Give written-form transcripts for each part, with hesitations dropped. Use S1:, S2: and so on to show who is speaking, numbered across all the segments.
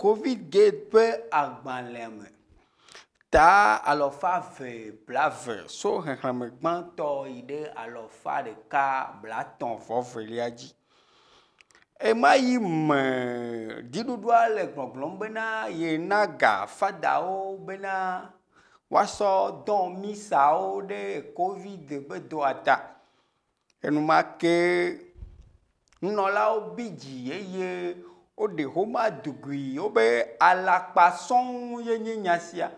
S1: Covid gate agbaleme. Ta alors fa ve blave so hekame gbanto ide alors fa de ka blaton fo veliaji. E ma yi me didudoa le gbongbon bena ye naga fadao bena waso don misao de Covid be do ata. Enu make nola obiji eye o de homa dugui o be alakpason ye nyasia.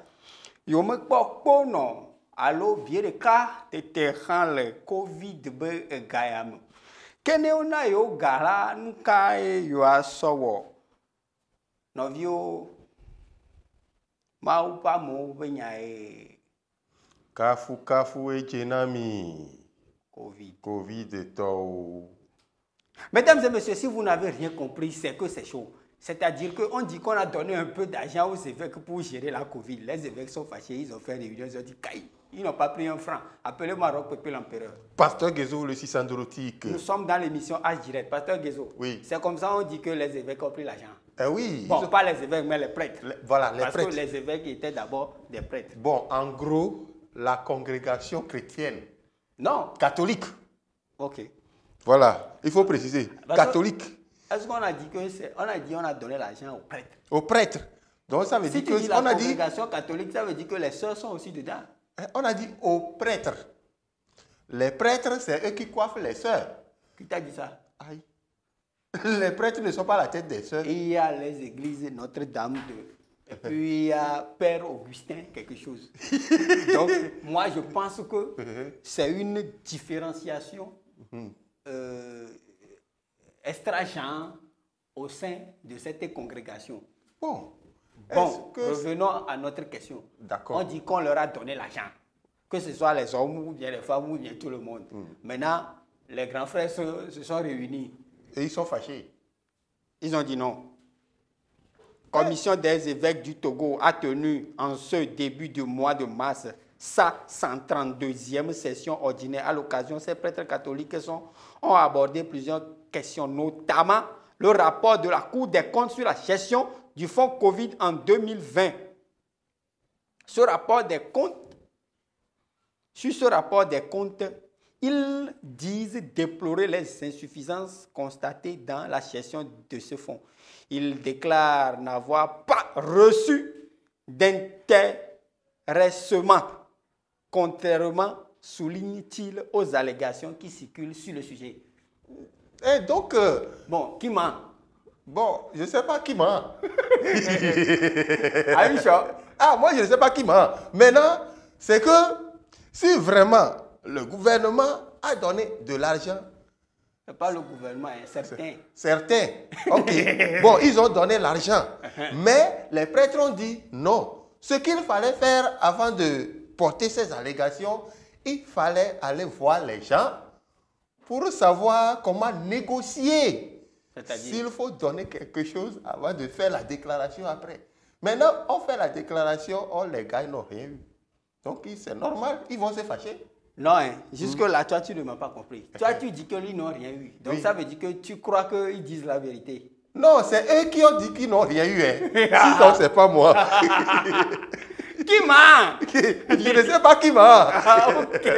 S1: Yo me kpokpo no alo vie de ka tete han le Covid be gayam. Kene ona yo gara nuka yo asowo. Novio ma upa mo benya
S2: Kafu echenami.
S1: Covid.
S2: To.
S1: Mesdames et messieurs, si vous n'avez rien compris, c'est que c'est chaud. C'est-à-dire qu'on dit qu'on a donné un peu d'argent aux évêques pour gérer la Covid. Les évêques sont fâchés, ils ont fait des vidéos, ils ont dit Kaï, ils n'ont pas pris un franc. Appelez-moi Roch Pépé l'empereur.
S2: Pasteur Guézo, le Sisandrotique.
S1: Nous sommes dans l'émission H direct. Pasteur Guézo.
S2: Oui.
S1: C'est comme ça on dit que les évêques ont pris l'argent.
S2: Oui.
S1: Bon, pas les évêques, mais les prêtres.
S2: Voilà, les
S1: Parce
S2: prêtres.
S1: que les évêques étaient d'abord des prêtres.
S2: Bon, en gros, la congrégation chrétienne.
S1: Non.
S2: Catholique.
S1: Ok.
S2: Voilà, il faut préciser. Catholique.
S1: Est-ce qu'on a dit on a donné l'argent aux prêtres?
S2: Aux prêtres. Donc ça veut
S1: Si
S2: dire
S1: tu
S2: que
S1: dis la
S2: on a dit.
S1: congrégation catholique, ça veut dire que les sœurs sont aussi dedans.
S2: On a dit aux prêtres. Les prêtres, c'est eux qui coiffent les sœurs.
S1: Qui t'a dit ça?
S2: Aïe. Les prêtres ne sont pas la tête des sœurs.
S1: Il y a les églises Notre-Dame de. Et puis il y a Père Augustin, quelque chose. Donc, moi, je pense que c'est une différenciation extra-genre au sein de cette congrégation.
S2: Bon.
S1: Bon, revenons à notre question.
S2: D'accord.
S1: On dit qu'on leur a donné l'argent. Que ce soit les hommes ou bien les femmes ou bien tout le monde. Maintenant, les grands frères se sont réunis.
S2: Et ils sont fâchés.
S1: Ils ont dit non. Commission des évêques du Togo a tenu en ce début du mois de mars sa 132e session ordinaire. À l'occasion, ces prêtres catholiques ont abordé plusieurs questions, notamment le rapport de la Cour des comptes sur la gestion du fonds Covid en 2020. Sur ce rapport des comptes, ils disent déplorer les insuffisances constatées dans la gestion de ce fonds. Ils déclarent n'avoir pas reçu d'intéressement, contrairement, souligne-t-il, aux allégations qui circulent sur le sujet.
S2: Et donc...
S1: bon, qui ment?
S2: Bon, je ne sais pas qui ment.
S1: Are you sure?
S2: Ah, moi, je ne sais pas qui ment. Maintenant, c'est que si vraiment le gouvernement a donné de l'argent...
S1: Pas le gouvernement, certains.
S2: Certains. Ok. Bon, ils ont donné l'argent. Mais les prêtres ont dit non. Ce qu'il fallait faire avant de porter ces allégations, il fallait aller voir les gens pour savoir comment négocier. S'il faut donner quelque chose avant de faire la déclaration après. Maintenant, on fait la déclaration, les gars n'ont rien eu. Donc, c'est normal, ils vont se fâcher.
S1: Non, hein, jusque-là, toi, tu ne m'as pas compris. Toi, tu dis qu'ils n'ont rien eu. Donc, ça veut dire que tu crois qu'ils disent la vérité.
S2: Non, c'est eux qui ont dit qu'ils n'ont rien eu. Hein. Sinon, ce n'est pas moi.
S1: Qui ment?
S2: Je ne sais pas qui ment.
S1: Ok.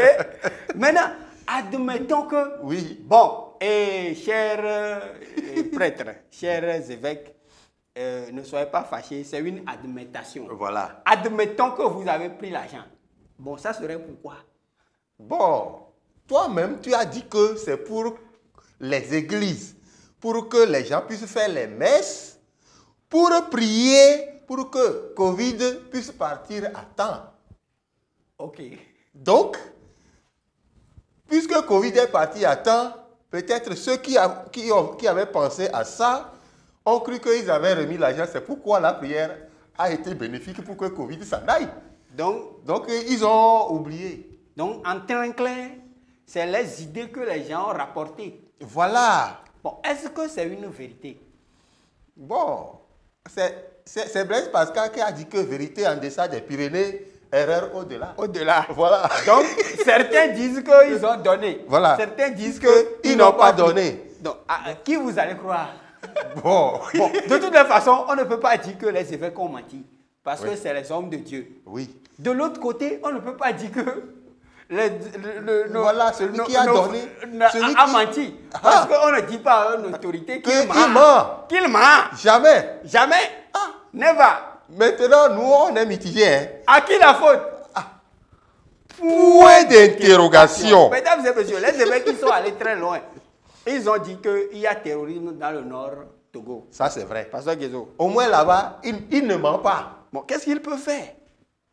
S1: Maintenant, admettons que...
S2: Oui.
S1: Bon, et chers prêtres, chers évêques, ne soyez pas fâchés, c'est une admettation.
S2: Voilà.
S1: Admettons que vous avez pris l'argent. Bon, ça serait pourquoi?
S2: Bon, toi-même, tu as dit que c'est pour les églises, pour que les gens puissent faire les messes, pour prier, pour que Covid puisse partir à temps.
S1: Ok.
S2: Donc, puisque Covid est parti à temps, peut-être ceux qui avaient pensé à ça ont cru qu'ils avaient remis l'argent. C'est pourquoi la prière a été bénéfique pour que Covid s'en aille. Donc, ils ont oublié.
S1: Donc, en temps clair, c'est les idées que les gens ont rapportées.
S2: Voilà.
S1: Bon, est-ce que c'est une vérité?
S2: Bon, c'est Blaise Pascal qui a dit que vérité en deçà des Pyrénées, erreur au-delà.
S1: Au-delà.
S2: Voilà.
S1: Donc, certains disent qu'ils ont donné.
S2: Voilà.
S1: Certains disent
S2: qu'ils n'ont pas donné.
S1: Donc, à qui vous allez croire?
S2: Bon.
S1: Bon, de toutes les façons, on ne peut pas dire que les évêques ont menti, parce
S2: Oui.
S1: que c'est les hommes de Dieu.
S2: Oui.
S1: De l'autre côté, on ne peut pas dire que
S2: Voilà, celui qui a donné, celui
S1: a
S2: qui-
S1: menti.
S2: Ah.
S1: Parce qu'on ne dit pas à une autorité qu'il
S2: qu'il
S1: ment.
S2: ment.
S1: Qu'il ment.
S2: Jamais.
S1: Jamais.
S2: Ah.
S1: Never.
S2: Maintenant, nous, on est mitigés. Hein.
S1: À qui la faute?
S2: Point d'interrogation.
S1: Mesdames et messieurs, les évêques qui sont allés très loin, ils ont dit qu'il y a terrorisme dans le nord Togo.
S2: Ça, c'est vrai.
S1: Pasteur Guézo.
S2: Au moins là-bas, il ne ment pas.
S1: Bon, qu'est-ce qu'il peut faire?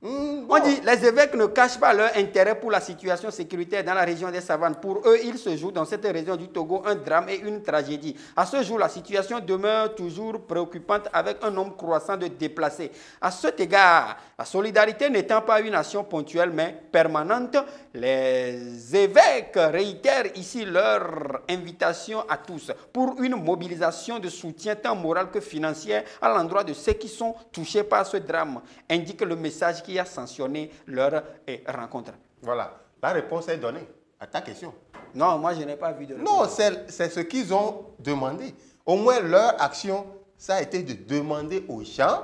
S2: Bon.
S1: On dit les évêques ne cachent pas leur intérêt pour la situation sécuritaire dans la région des savanes. Pour eux, il se joue dans cette région du Togo un drame et une tragédie. À ce jour, la situation demeure toujours préoccupante avec un nombre croissant de déplacés. À cet égard, la solidarité n'étant pas une action ponctuelle mais permanente, les évêques réitèrent ici leur invitation à tous pour une mobilisation de soutien tant moral que financier à l'endroit de ceux qui sont touchés par ce drame, indique le message qui a sanctionné leur rencontre.
S2: Voilà. La réponse est donnée à ta question.
S1: Non, moi je n'ai pas vu de réponse.
S2: Non, c'est ce qu'ils ont demandé. Au moins, leur action, ça a été de demander aux gens,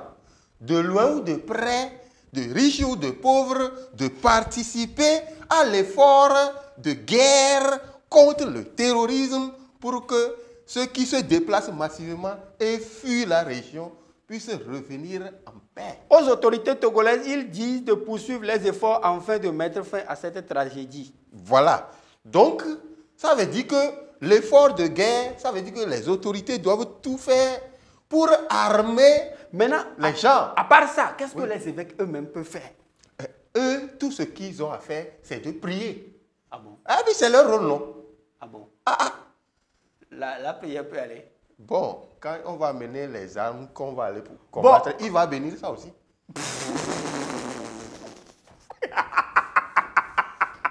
S2: de loin ou de près, de riches ou de pauvres, de participer à l'effort de guerre contre le terrorisme pour que ceux qui se déplacent massivement et fuient la région puissent revenir en paix.
S1: Aux autorités togolaises, ils disent de poursuivre les efforts afin de mettre fin à cette tragédie.
S2: Voilà. Donc, ça veut dire que l'effort de guerre, ça veut dire que les autorités doivent tout faire pour armer
S1: Maintenant,
S2: les gens.
S1: à part ça, qu'est-ce que les évêques eux-mêmes peuvent faire?
S2: Eux, tout ce qu'ils ont à faire, c'est de prier.
S1: Ah bon?
S2: Ah oui, c'est leur rôle, non?
S1: Ah bon?
S2: Ah.
S1: La prière peut aller.
S2: Bon, quand on va mener les armes, qu'on va aller pour combattre, il va bénir ça aussi.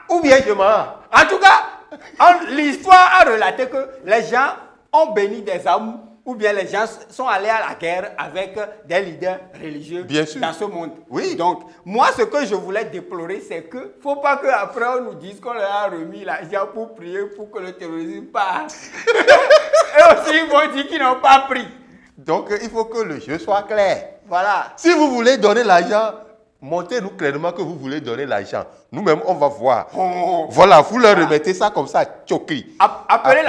S2: Ou bien je mens.
S1: En tout cas, l'histoire a relaté que les gens ont béni des âmes ou bien les gens sont allés à la guerre avec des leaders religieux
S2: Bien sûr.
S1: dans ce monde.
S2: Oui.
S1: Donc, moi, ce que je voulais déplorer, c'est que ne faut pas qu'après on nous dise qu'on leur a remis l'argent pour prier pour que le terrorisme parte. Et aussi, ils vont dire qu'ils n'ont pas pris.
S2: Donc, il faut que le jeu soit clair.
S1: Voilà.
S2: Si vous voulez donner l'argent, montrez-nous clairement que vous voulez donner l'argent. Nous-mêmes, on va voir.
S1: Oh.
S2: Voilà, vous leur remettez ça comme ça, tchokri.
S1: Appelez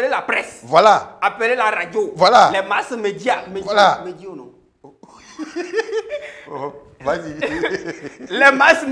S1: la presse.
S2: Voilà.
S1: Appelez la radio.
S2: Voilà.
S1: Les masses médias.
S2: Voilà.
S1: Médias ou non?
S2: Oh, vas-y.
S1: Les masses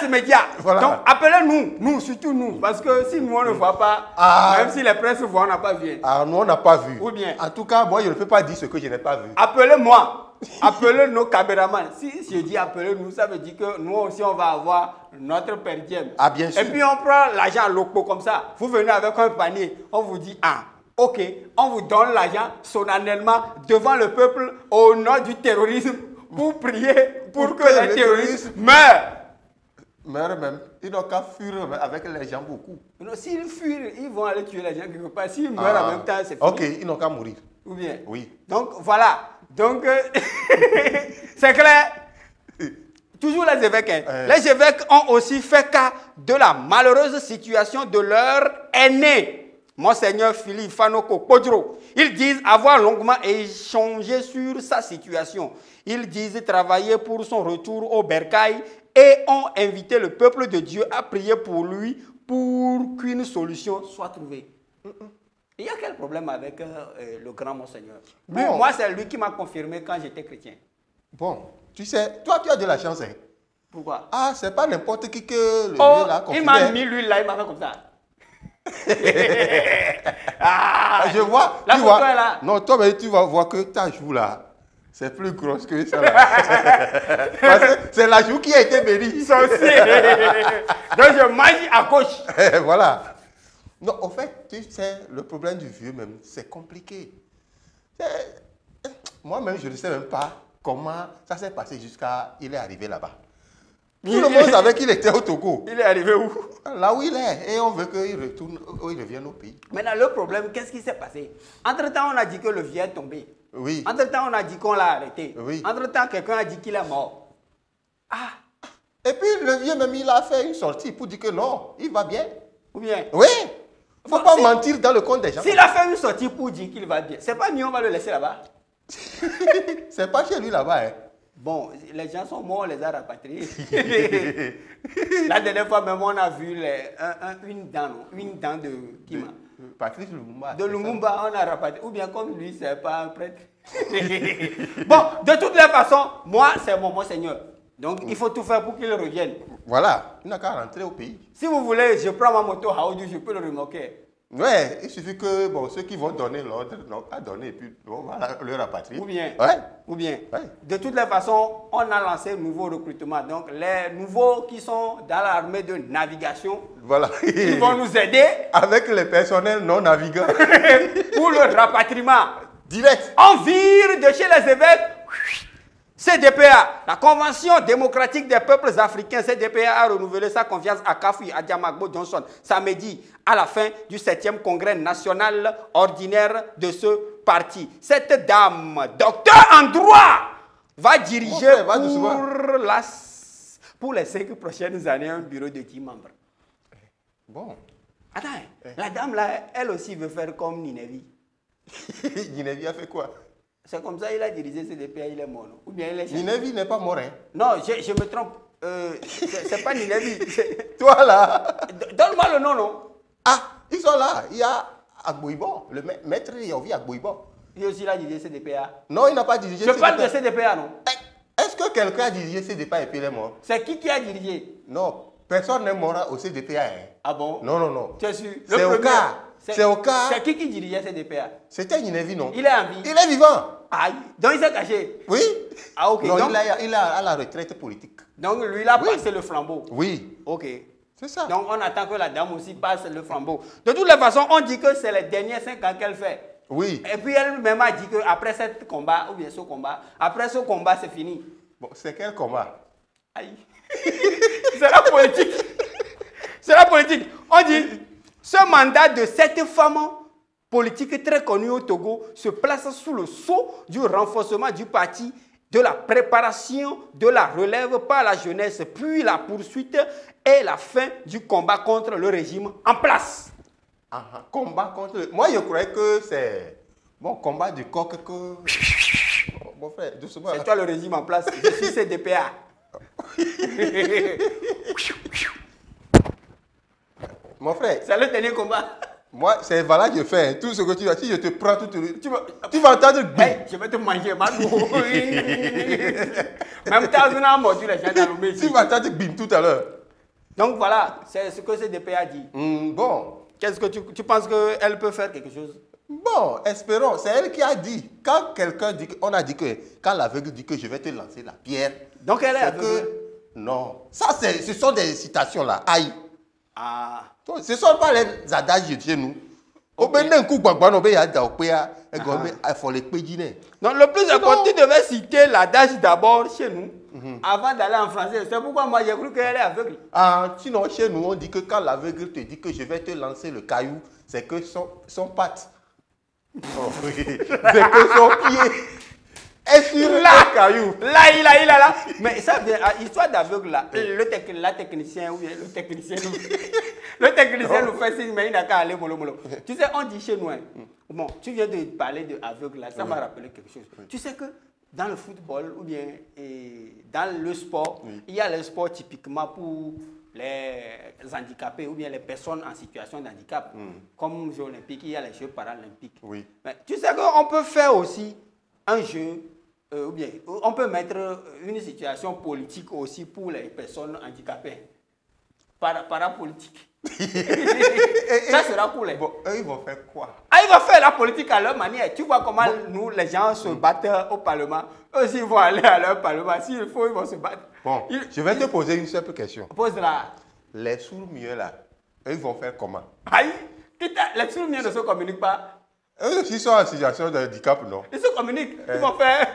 S1: médias.
S2: Voilà.
S1: Donc, appelez-nous, nous, surtout nous. Parce que si nous, on ne voit pas, même si les presses voient, on n'a pas vu.
S2: Ah, nous, on n'a pas vu.
S1: Ou bien.
S2: En tout cas, moi, je ne peux pas dire ce que je n'ai pas vu.
S1: Appelez-moi. Appelez nos caméramans. Si je dis appelez-nous, ça veut dire que nous aussi, on va avoir notre per diem.
S2: Ah, bien sûr.
S1: Et puis, on prend l'argent local comme ça. Vous venez avec un panier. On vous dit, ah, ok, on vous donne l'argent solennellement devant le peuple au nom du terrorisme pour prier pour que les terroristes meurent.
S2: Meurent même. Ils n'ont qu'à fuir avec les gens beaucoup.
S1: S'ils fuient, ils vont aller tuer les gens quelque part. S'ils meurent en même temps, c'est fini.
S2: Ok, ils n'ont qu'à mourir.
S1: Ou bien.
S2: Oui.
S1: Donc, voilà. Donc, c'est clair. Toujours les évêques. Hein. Les évêques ont aussi fait cas de la malheureuse situation de leur aîné, Monseigneur Philippe Fanoko Kodro. Ils disent avoir longuement échangé sur sa situation. Ils disent travailler pour son retour au bercail et ont invité le peuple de Dieu à prier pour lui pour qu'une solution soit trouvée. Il y a quel problème avec le grand Monseigneur?
S2: Bon.
S1: Moi, c'est lui qui m'a confirmé quand j'étais chrétien.
S2: Bon, tu sais, toi, tu as de la chance. Hein.
S1: Pourquoi?
S2: Ah, c'est pas n'importe qui que le vieux là
S1: il m'a mis lui là, il m'a fait comme ça.
S2: Je vois.
S1: La
S2: tu
S1: photo
S2: vois,
S1: est là.
S2: Non, toi, mais tu vas voir que ta joue là, c'est plus grosse que ça. Là. Parce que c'est la joue qui a été bénie.
S1: Sorcier. Donc je mange à gauche.
S2: Voilà. Non, en fait, tu sais, le problème du vieux même, c'est compliqué. Moi-même, je ne sais même pas comment ça s'est passé jusqu'à il est arrivé là-bas. Tout le monde savait qu'il était au Togo.
S1: Il est arrivé où?
S2: Là où il est. Et on veut qu'il retourne, il revienne au pays.
S1: Maintenant, le problème, qu'est-ce qui s'est passé? Entre-temps, on a dit que le vieux est tombé.
S2: Oui.
S1: Entre-temps, on a dit qu'on l'a arrêté.
S2: Oui.
S1: Entre-temps, quelqu'un a dit qu'il est mort. Ah,
S2: Et puis le vieux même, il a fait une sortie pour dire que non, il va bien.
S1: ou bien?
S2: Oui. Il ne faut pas mentir dans le compte des gens.
S1: S'il a fait une sortie pour dire qu'il va bien, c'est pas mieux, on va le laisser là-bas.
S2: C'est pas chez lui là-bas. Hein.
S1: Bon, les gens sont morts, on les a rapatriés. La dernière fois, même, on a vu une dent de qui m'a.
S2: Patrice Lumumba.
S1: De Lumumba, on a rapatrié. Ou bien comme lui, c'est pas un prêtre. Bon, de toutes les façons, moi, c'est mon Seigneur. Donc, il faut tout faire pour qu'il revienne.
S2: Voilà, il n'a qu'à rentrer au pays.
S1: Si vous voulez, je prends ma moto à Aoudou, je peux le remorquer.
S2: Ouais, il suffit que ceux qui vont donner l'ordre n'ont qu'à donner et puis on va le rapatrier.
S1: Ou bien,
S2: ouais.
S1: De toutes les façons, on a lancé un nouveau recrutement. Donc, les nouveaux qui sont dans l'armée de navigation,
S2: voilà.
S1: Ils vont nous aider.
S2: Avec les personnels non navigants.
S1: Pour le rapatriement.
S2: Direct.
S1: On vire de chez les évêques. CDPA, la Convention démocratique des peuples africains, CDPA a renouvelé sa confiance à Kafui Adjamagbo Johnson samedi à la fin du 7e congrès national ordinaire de ce parti. Cette dame, docteur en droit, va diriger pour les 5 prochaines années un bureau de 10 membres.
S2: Bon.
S1: Attends, la dame là, elle aussi veut faire comme Ninevi.
S2: Ninevi a fait quoi?
S1: C'est comme ça il a dirigé CDPA, il est mort. Ou bien il est
S2: Ninevi n'est pas mort, hein?
S1: Non, je me trompe. C'est pas Ninevi.
S2: Toi là.
S1: Donne-moi le nom, non?
S2: Ah, ils sont là. Il y a Agboibo, le maître Yovi Agboibo.
S1: Il aussi l'a dirigé CDPA.
S2: Non, il n'a pas dirigé
S1: CDPA. Je parle de CDPA, non?
S2: Est-ce que quelqu'un a dirigé CDPA et puis il est mort?
S1: C'est qui a dirigé?
S2: Non, personne n'est mort au CDPA. Hein.
S1: Ah bon?
S2: Non.
S1: Tu es sûr?
S2: C'est au cas. C'est au cas.
S1: C'est qui dirigeait CDPA?
S2: C'était Ninevi, non?
S1: Il est en vie.
S2: Il est vivant.
S1: Aïe. Donc il s'est caché?
S2: Oui.
S1: Ah ok.
S2: Non,
S1: donc,
S2: il a à la retraite politique.
S1: Donc lui, il a passé le flambeau?
S2: Oui.
S1: Ok.
S2: C'est ça.
S1: Donc on attend que la dame aussi passe le flambeau. De toutes les façons, on dit que c'est les derniers 5 ans qu'elle fait.
S2: Oui.
S1: Et puis elle-même a dit qu'après ce combat, après ce combat, c'est fini.
S2: Bon, c'est quel combat?
S1: Aïe. C'est la politique. C'est la politique. On dit, ce mandat de cette femme politique très connue au Togo se place sous le sceau du renforcement du parti, de la préparation de la relève par la jeunesse, puis la poursuite et la fin du combat contre le régime en place.
S2: Combat contre... Moi, je croyais que c'est... Bon, combat du coq que... Mon frère, doucement.
S1: C'est toi le régime en place. Je suis CDPA.
S2: Mon frère...
S1: C'est le dernier combat.
S2: Moi, c'est voilà que je fais. Tout ce que tu vas... Si je te prends tout... Tu vas entendre...
S1: Hey, je vais te manger, même temps, on a mordu les gens dans le métier.
S2: Tu vas entendre bim tout à l'heure.
S1: Donc voilà, c'est ce que CDPA dit.
S2: Bon.
S1: Qu'est-ce que tu penses qu'elle peut faire quelque chose?
S2: Bon, espérons. C'est elle qui a dit. Quand quelqu'un dit... On a dit que... Quand l'aveugle dit que je vais te lancer la pierre...
S1: Donc elle est aveugle?
S2: Non. Ça, ce sont des citations là. Aïe.
S1: Ah.
S2: Donc, ce ne sont pas les adages de chez nous. Non,
S1: le plus important, tu devais citer l'adage d'abord chez nous, avant d'aller en français. C'est pourquoi moi j'ai cru qu'elle est aveugle.
S2: Ah, sinon, chez nous, on dit que quand l'aveugle te dit que je vais te lancer le caillou, c'est que son patte. Oh, oui. C'est que son pied est sur le caillou.
S1: Là. Mais ça, histoire d'aveugle là, le technicien nous fait signe, mais il n'a qu'à aller mollo. Tu sais, on dit chez nous, hein, bon, tu viens de parler d'aveugle là, ça m'a rappelé quelque chose. Tu sais que dans le football ou bien dans le sport, il y a le sport typiquement pour les handicapés ou bien les personnes en situation de handicap. Comme aux Jeux olympiques, il y a les Jeux paralympiques.
S2: Oui.
S1: Mais tu sais qu'on peut faire aussi un jeu, ou bien on peut mettre une situation politique aussi pour les personnes handicapées. Parapolitique. Ça sera pour les...
S2: Bon, eux, ils vont faire quoi?
S1: Ah, ils vont faire la politique à leur manière. Tu vois comment nous, les gens, se battent au Parlement. Eux aussi, ils vont aller à leur Parlement. S'il faut, ils vont se battre.
S2: Bon, je vais te poser une simple question.
S1: Pose-la.
S2: Les sourds-muets, là, eux, ils vont faire comment?
S1: Aïe, les sourds-muets ne se communiquent pas.
S2: Eux aussi sont en situation de handicap, non?
S1: Ils se communiquent. Ils vont faire...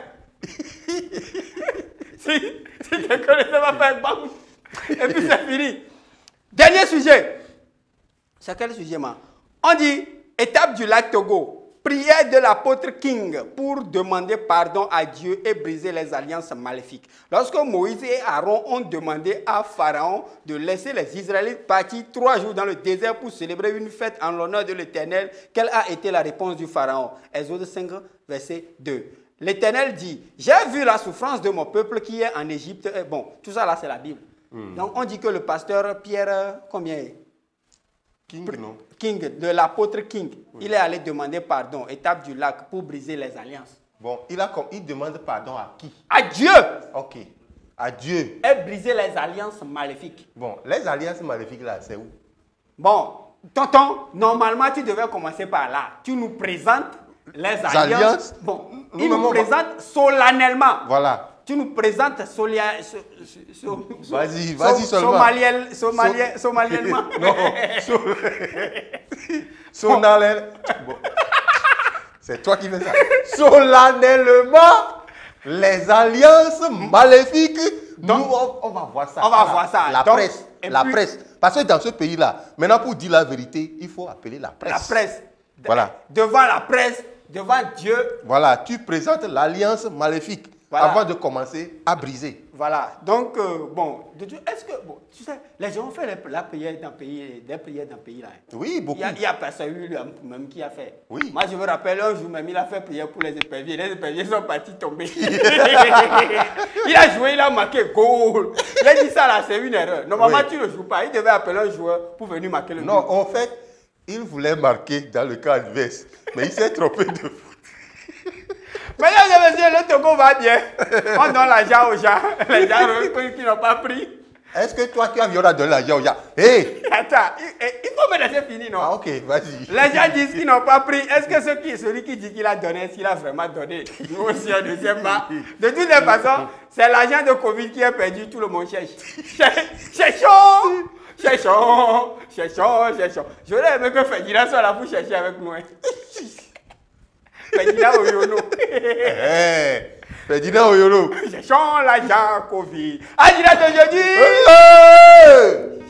S1: si quelqu'un ne va faire bam. Et puis c'est fini. Dernier sujet. C'est quel sujet, man? On dit étape du lac Togo. Prière de l'apôtre King pour demander pardon à Dieu et briser les alliances maléfiques. Lorsque Moïse et Aaron ont demandé à Pharaon de laisser les Israélites partir 3 jours dans le désert pour célébrer une fête en l'honneur de l'Éternel, quelle a été la réponse du Pharaon? Exode 5, verset 2. L'Éternel dit, j'ai vu la souffrance de mon peuple qui est en Égypte. Bon, tout ça là, c'est la Bible. Donc, on dit que le pasteur Pierre, combien?
S2: King, non?
S1: King, de l'apôtre King, il est allé demander pardon, étape du lac, pour briser les alliances.
S2: Bon, il demande pardon à qui?
S1: À Dieu!
S2: Ok, à Dieu.
S1: Et briser les alliances maléfiques.
S2: Bon, les alliances maléfiques là, c'est où?
S1: Bon, tonton, normalement, tu devais commencer par là. Tu nous présentes les alliances. Bon, il nous présente solennellement.
S2: Voilà.
S1: Tu nous présentes
S2: vas-y seulement.
S1: Somaliellement.
S2: Non. Solennellement. Bon. C'est toi qui fais ça. Solennellement, les alliances maléfiques. Donc, nous, on va voir ça.
S1: On va voir ça.
S2: La presse. La presse. Parce que dans ce pays-là, maintenant, pour dire la vérité, il faut appeler la presse.
S1: La presse.
S2: Voilà.
S1: Devant la presse, devant Dieu.
S2: Voilà, tu présentes l'alliance maléfique. Voilà. Avant de commencer à briser.
S1: Voilà. Donc, bon, est-ce que, bon, tu sais, les gens ont fait la prière dans le pays, des prières dans le pays là.
S2: Oui, beaucoup.
S1: Il y a personne même qui a fait.
S2: Oui.
S1: Moi, je me rappelle un jour même, il a fait prière pour les éperviers. Les éperviers sont partis tomber. Il a joué, il a marqué goal. Il a dit ça là, c'est une erreur. Normalement, oui. Tu ne joues pas. Il devait appeler un joueur pour venir marquer le but.
S2: Non, en fait, il voulait marquer dans le camp adverse. Mais il s'est trompé de foot.
S1: Mesdames et messieurs, le Togo va bien. On donne l'argent aux gens. Les gens qui n'ont pas pris.
S2: Est-ce que toi, tu as donné l'argent aux gens? Hey!
S1: Attends, il faut me laisser finir, non?
S2: Ah, ok, vas-y.
S1: Les gens disent qu'ils n'ont pas pris. Est-ce que celui qui dit qu'il a donné, est-ce qu'il a vraiment donné? Nous aussi, on ne sait pas. De toutes les façons, c'est l'argent de Covid qui est perdu. Tout le monde cherche. Cherchons! J'aurais aimé que Ferdinand soit là pour chercher avec nous. Ferdinand Oyono.
S2: Ferdinand Oyono.
S1: Cherchons l'argent Covid. Ah, direct aujourd'hui.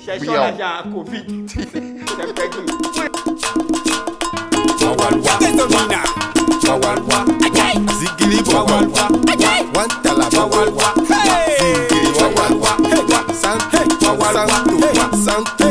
S1: Cherchons l'argent Covid. C'est perdu.
S3: Zigili Wawalwa. Wantala Wawalwa. Zigili Wawalwa. Santé Wawalwa. Santé